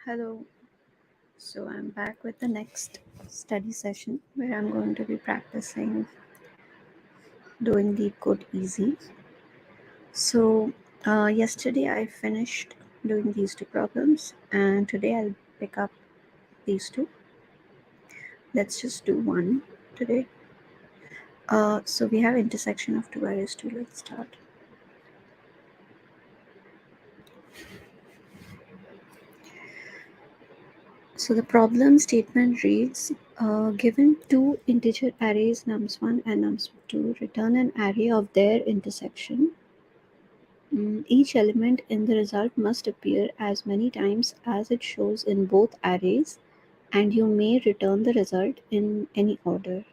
Hello. So I'm back with the next study session where I'm going to be practicing doing Leetcode easy. So yesterday I finished doing these two problems and today I'll pick up these two. Let's just do one today. So we have intersection of two arrays too. Let's start. So the problem statement reads, given two integer arrays nums1 and nums2, return an array of their intersection. Each element in the result must appear as many times as it shows in both arrays, and you may return the result in any order.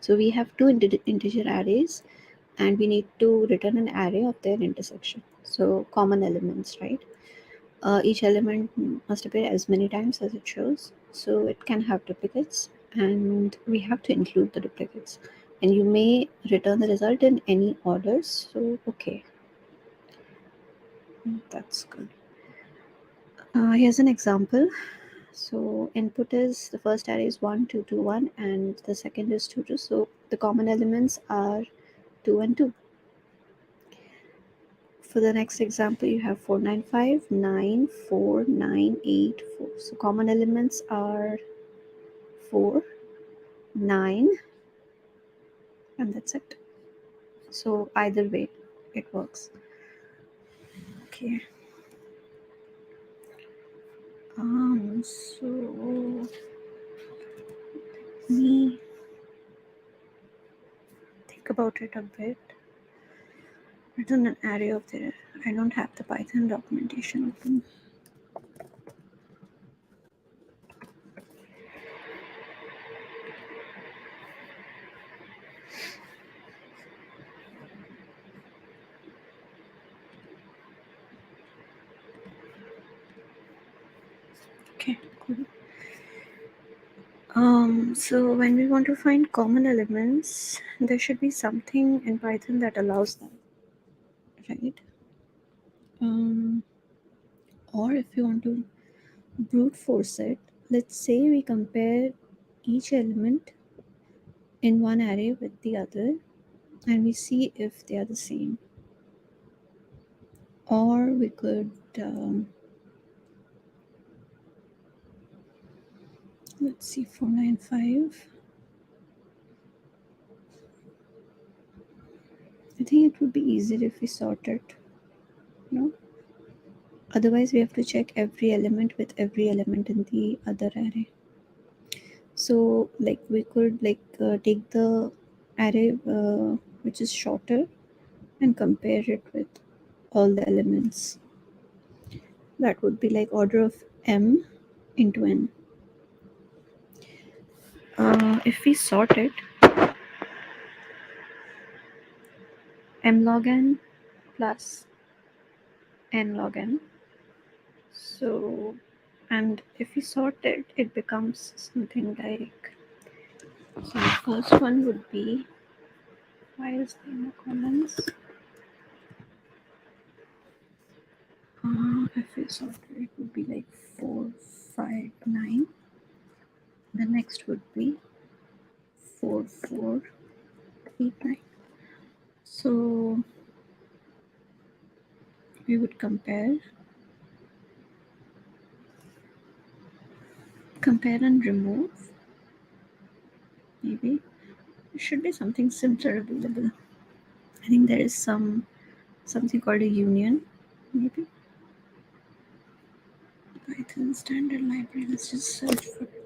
So we have two integer arrays, and we need to return an array of their intersection. So common elements, right? Each element must appear as many times as it shows. So it can have duplicates, and we have to include the duplicates. And you may return the result in any order. So, okay, that's good. Here's an example. So input is the first array is 1, 2, 2, 1, and the second is 2, 2. So the common elements are 2 and 2. For the next example, you have 4, 9, 5, 9, 4, 9, 8, 4. So common elements are 4, 9, and that's it. So either way, it works. Okay. So let me think about it a bit. Return an array of there. I don't have the Python documentation open. Okay, cool. So when we want to find common elements, there should be something in Python that allows that, right? Or if you want to brute force it, let's say we compare each element in one array with the other and we see if they are the same. Or we could let's see, 495. I think it would be easier if we sort it, no? Otherwise we have to check every element with every element in the other array. So like we could take the array which is shorter and compare it with all the elements. That would be like order of m into n. If we sort it, m log n plus n log n. So, and if we sort it, it becomes something like, so the first one would be, why is there no comments? If we sort it would be like 4, 5, 9. The next would be 4, 4, 8, 9. So we would compare and remove. Maybe there should be something simpler available. I think there is something called a union, maybe. Python standard library. Let's just search for it.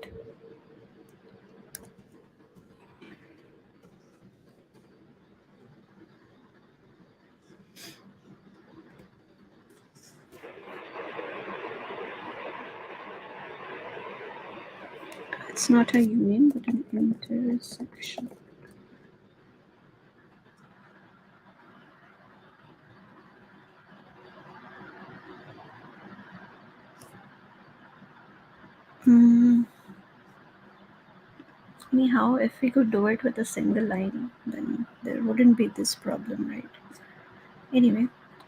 It's not a union, but an intersection. Anyhow, if we could do it with a single line, then there wouldn't be this problem, right? Anyway,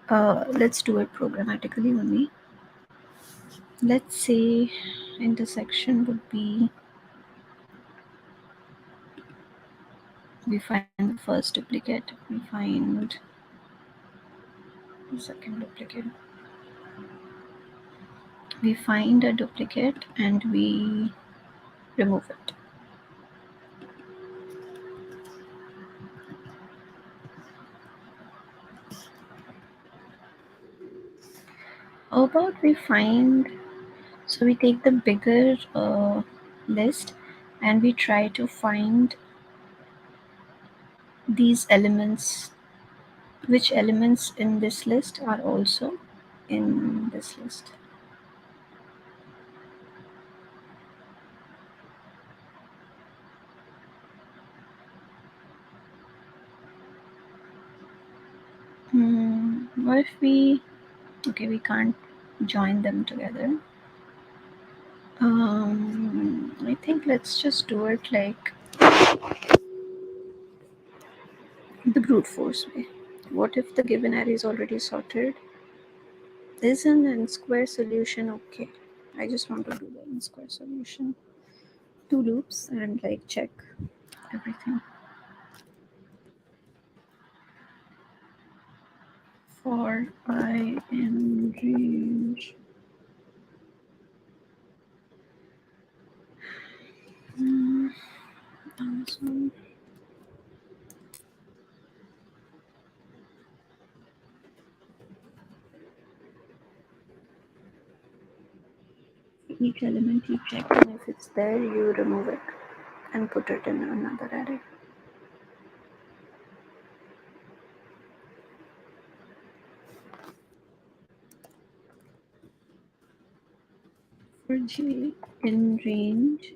let's do it programmatically only. Let's say intersection would be, we find the first duplicate, we find the second duplicate, we find a duplicate and we remove it. How about we find, so we take the bigger list and we try to find these elements, which elements in this list are also in this list. What if we, okay, we can't join them together. I think let's just do it like the brute force way. What if the given array is already sorted? Is an n-square solution okay? I just want to do the n-square solution. 2 loops and like check everything. For I in range. Awesome. Each element you check, and if it's there, you remove it and put it in another array. For j in range,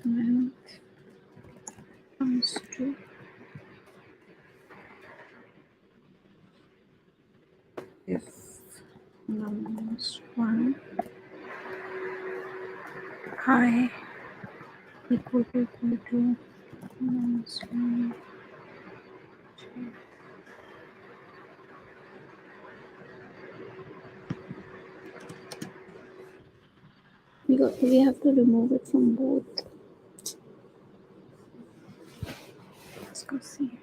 length comes to if numbers 1 I equal to numbers 1 j. We have to remove it from both. Let's go see.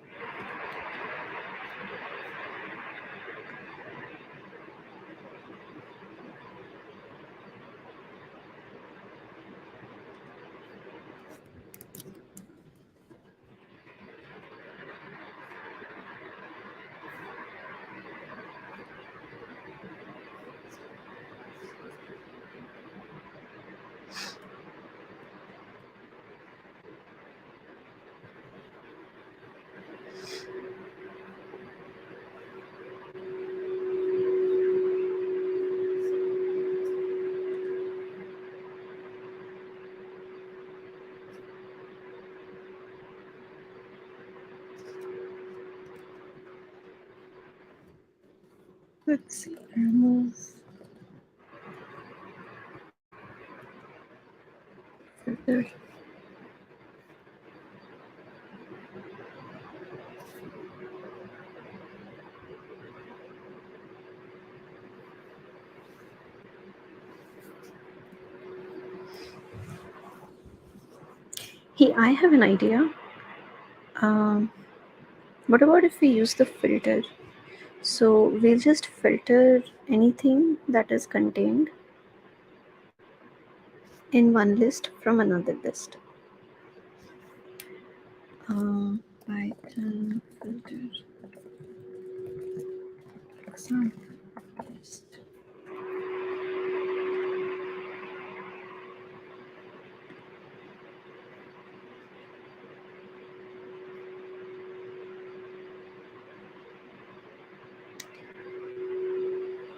Let's see. Remove filter. Hey, I have an idea. What about if we use the filter? So we'll just filter anything that is contained in one list from another list. Python filter example list.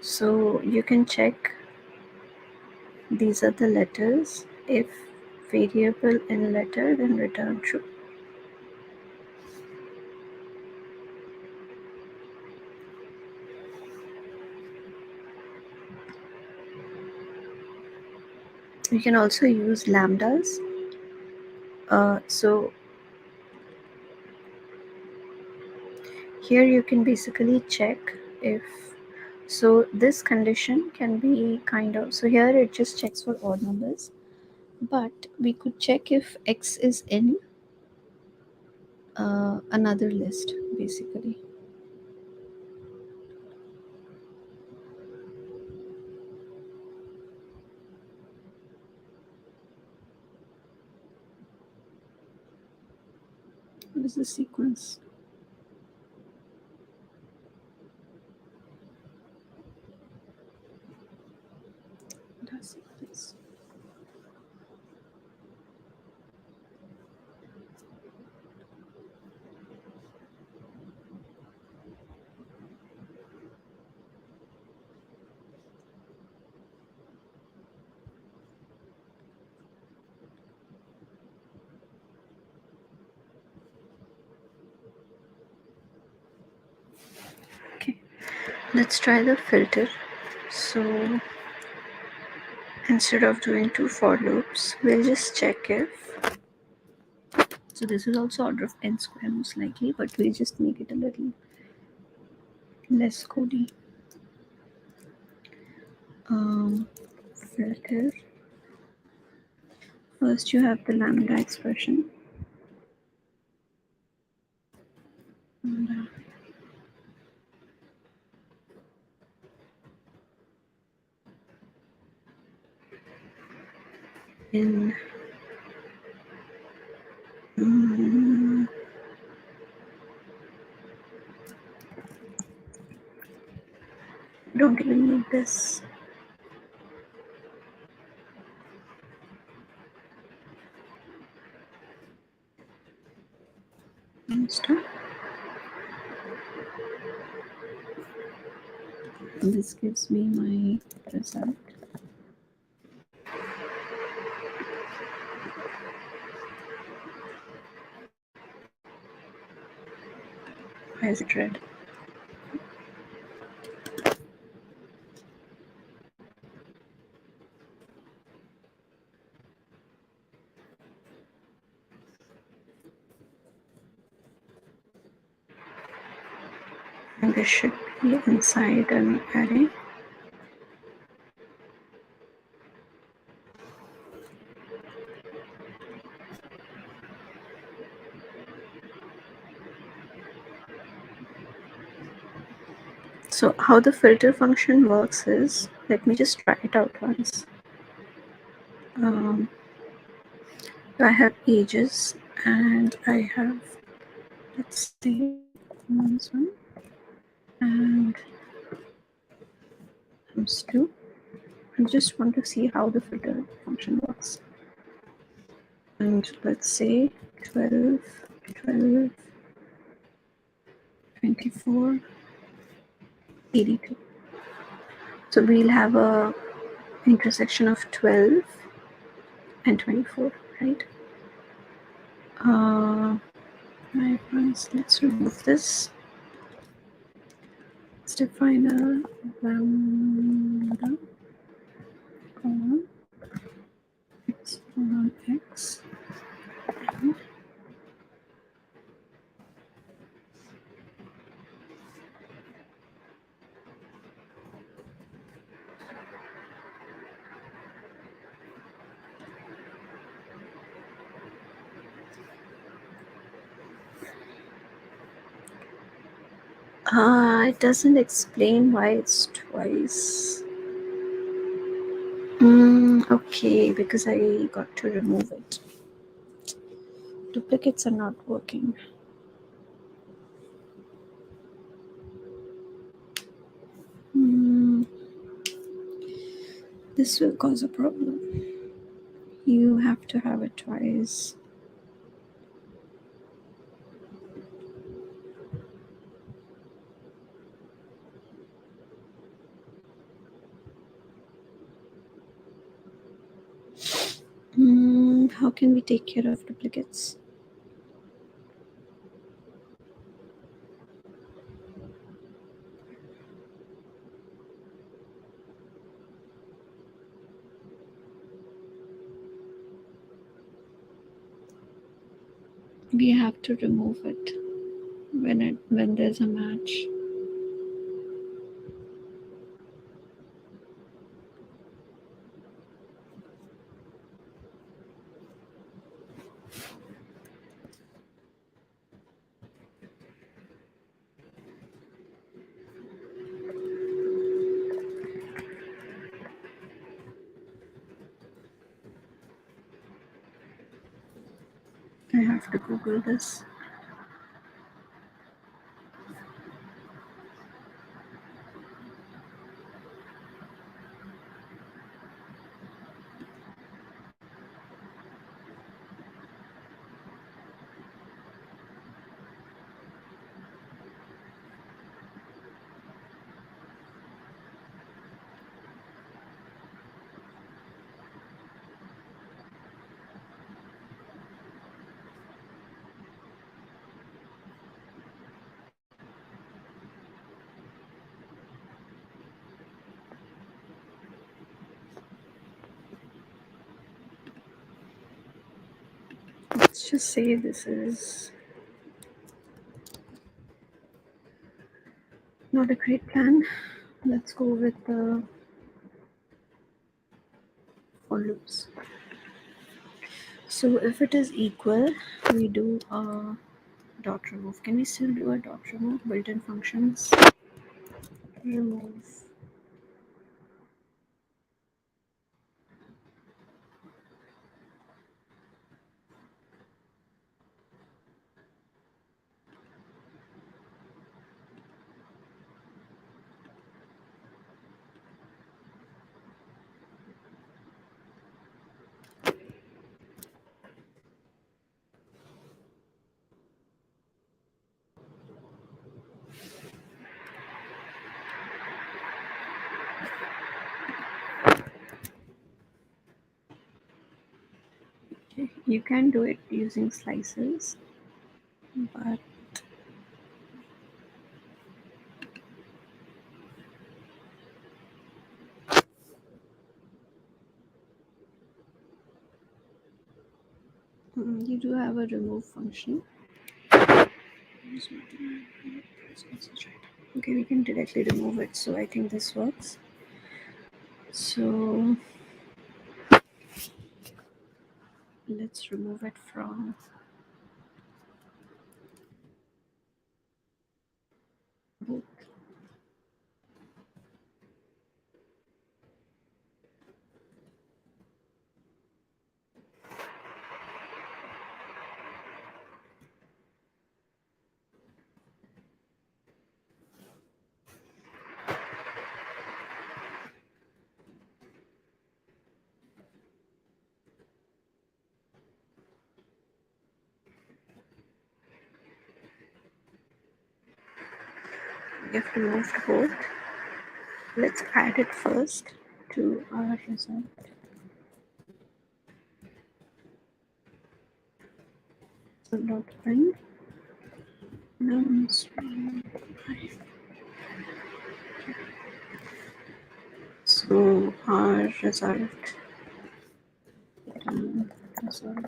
So you can check these are the letters. If variable in letter, then return true. You can also use lambdas. So here you can basically check if So this condition can be kind of, so here it just checks for odd numbers, but we could check if X is in another list basically. What is the sequence? Does this? Okay, let's try the filter. So instead of doing 2 for loops, we'll just check if, so this is also order of n square most likely, but we'll just make it a little less cody. Filter. First you have the lambda expression. Lambda in don't even need this. Stop. This gives me my result. Why is it red? And this should be inside an array. So how the filter function works is, let me just try it out once. I have ages and I have, let's say, this one and comes 2. I just want to see how the filter function works. And let's say 12, 12, 24, 82. So we'll have a intersection of 12 and 24, right? Let's remove this. Let's define a lambda colon x colon x. It doesn't explain why it's twice. Okay, because I got to remove it. Duplicates are not working. This will cause a problem. You have to have it twice. How can we take care of duplicates? We have to remove it when there's a match. have to Google this. Let's just say this is not a great plan. Let's go with the for loops. So if it is equal, we do a dot remove. Can we still do a dot remove? Built-in functions. Remove. Okay. You can do it using slices, but you do have a remove function. Okay, we can directly remove it, so I think this works. So let's remove it from both. We have removed both. Let's add it first to our result. So dot print nums. So our result. Result.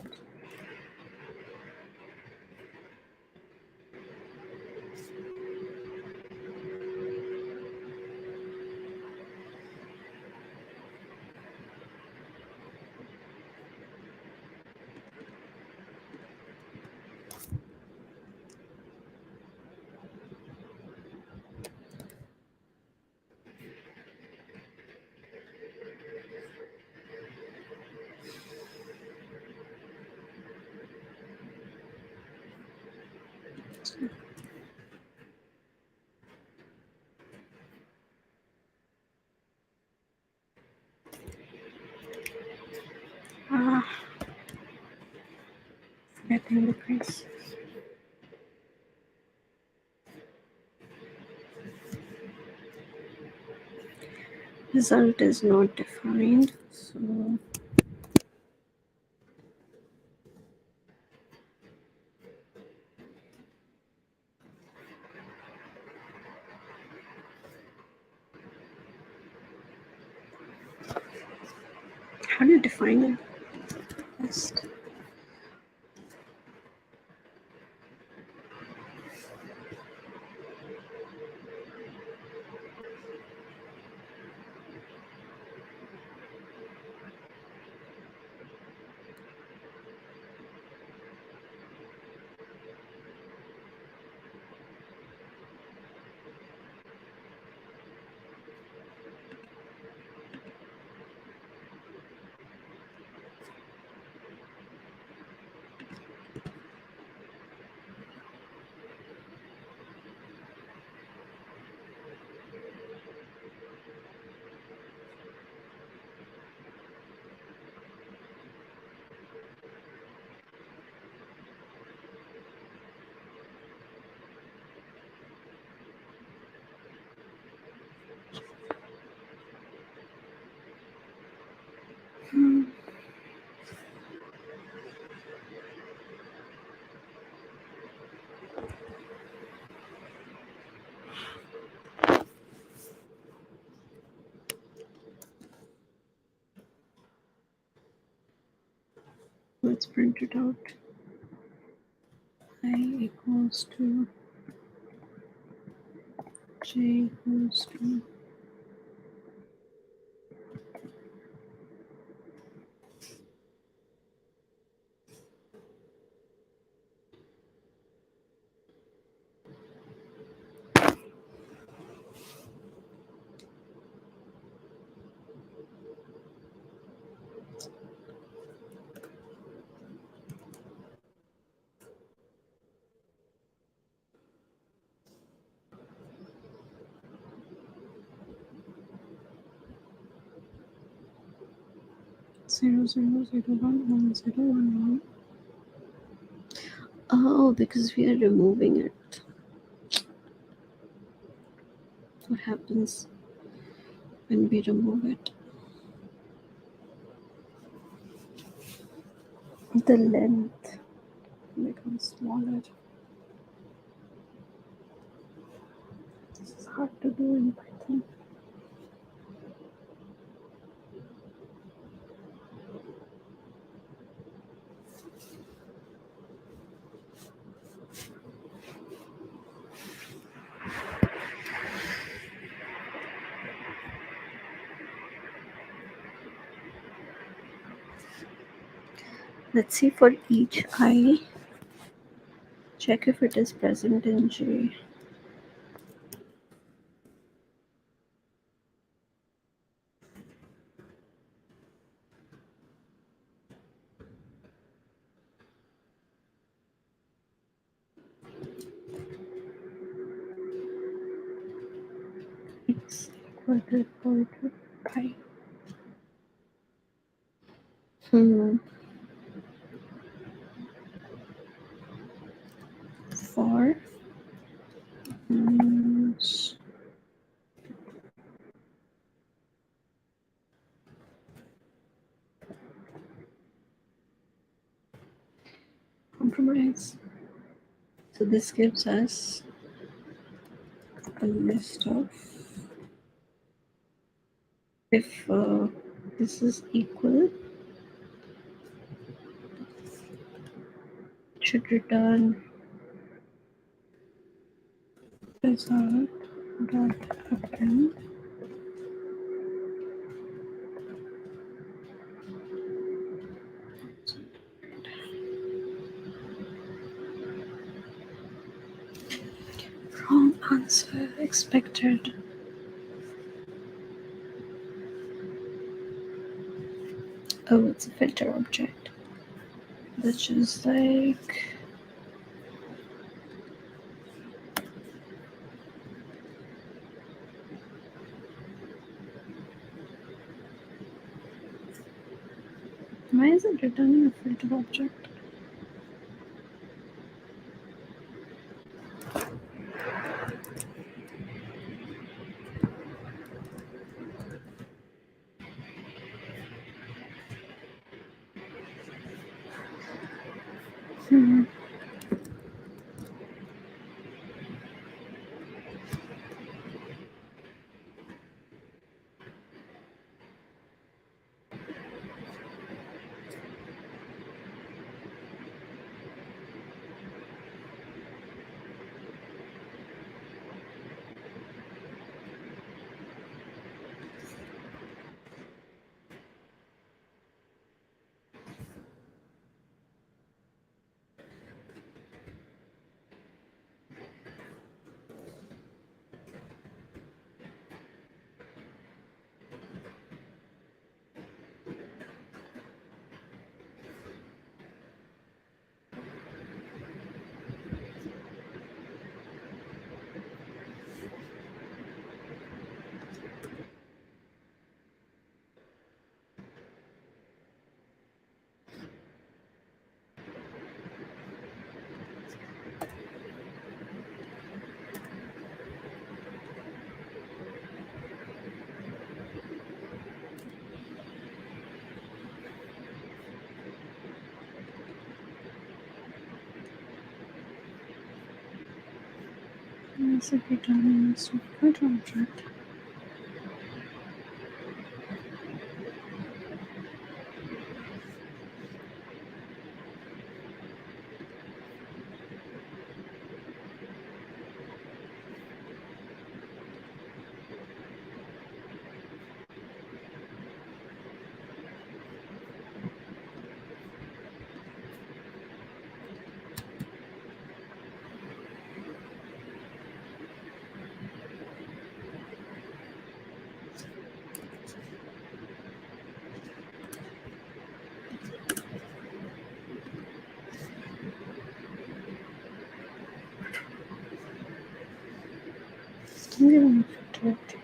Forgetting the price. Result is not defined, so how do you define it best? Hmm. Let's print it out. I equals to j equals to 0, 0, 0, 1, 1, 0, 1, 1. Oh, because we are removing it. What happens when we remove it? The length becomes smaller. This is hard to do in Python. Let's see for each I. Check if it is present in J. X equal to pi. Hmm. For compromise. So this gives us a list of, if this is equal, it should return result dot append wrong answer expected. Oh, it's a filter object, which is like why is it returning a filter object? Hmm. Yes, if we turn in a software object. Still giving a object.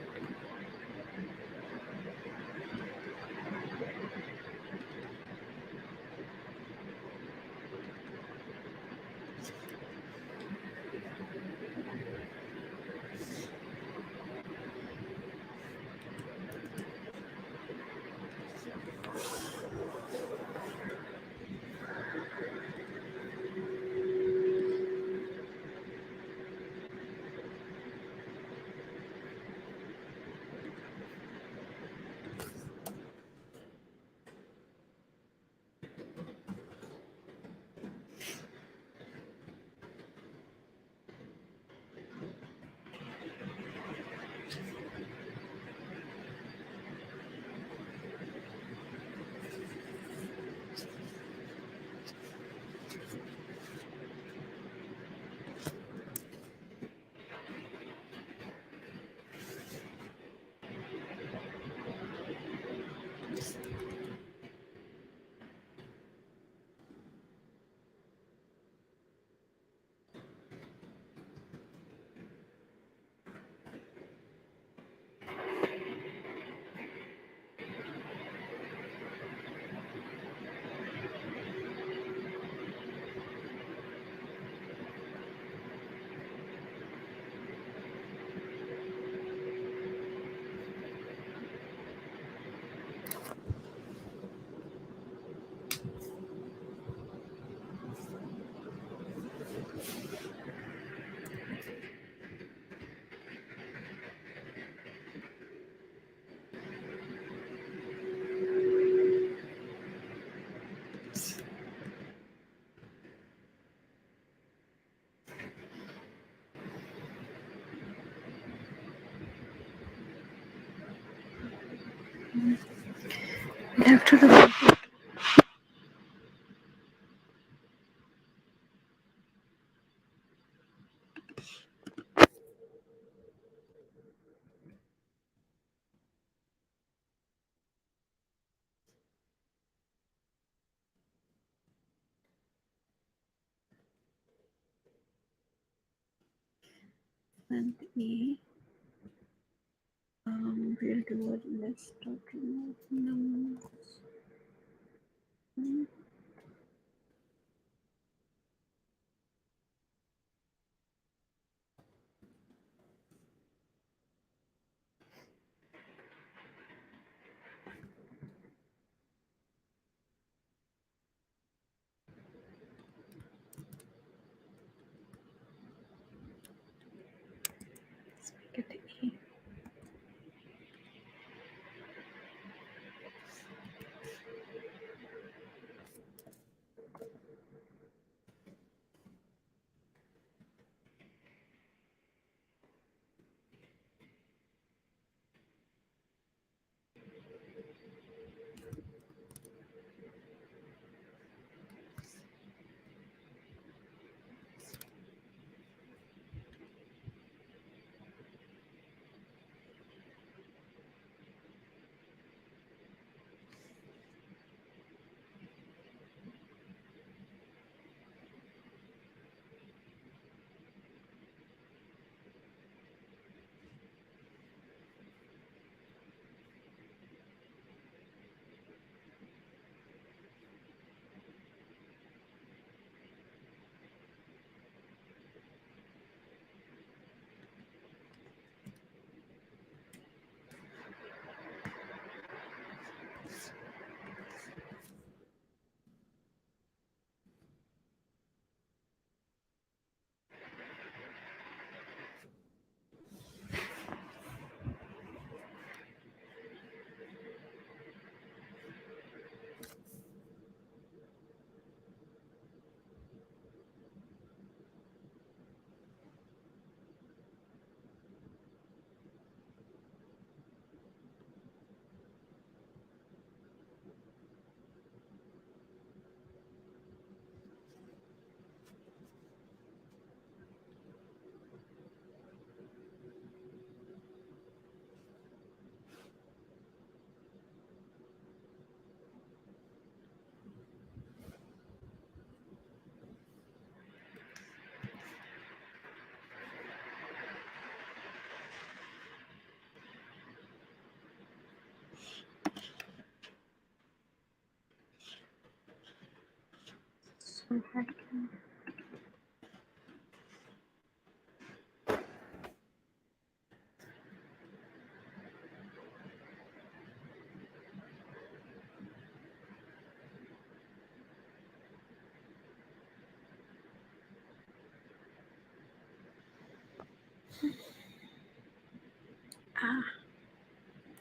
Left to the and E. We'll do a let's start remove numbers. Get the E.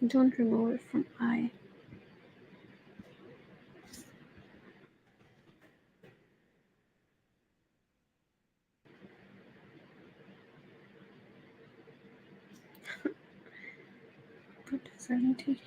Don't remove it from I. Put as empty.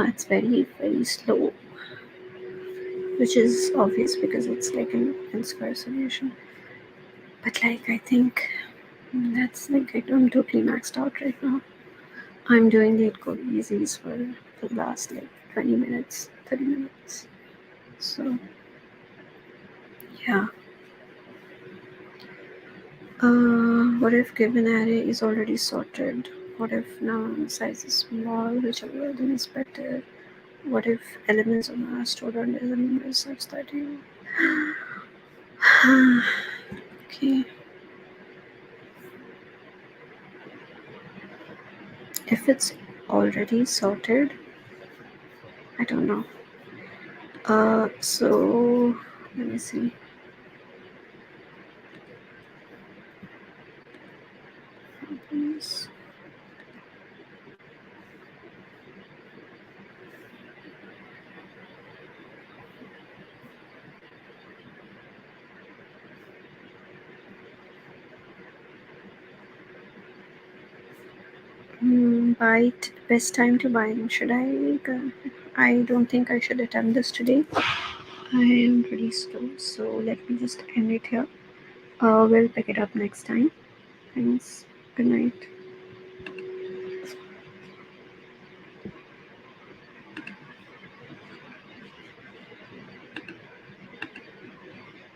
It's very, very slow, which is obvious because it's like an n square solution. But like, I think that's like, I'm totally maxed out right now. I'm doing Leetcode easies for the last like 20 minutes, 30 minutes. So, yeah. What if given array is already sorted? What if now size is small, which algorithm is better? What if elements are stored under the numbers such that you. Okay. If it's already sorted, I don't know. So let me see. Problems. Byte. Best time to bind. Should I? I don't think I should attempt this today. I am pretty slow, so let me just end it here. We'll pick it up next time. Thanks. Good night.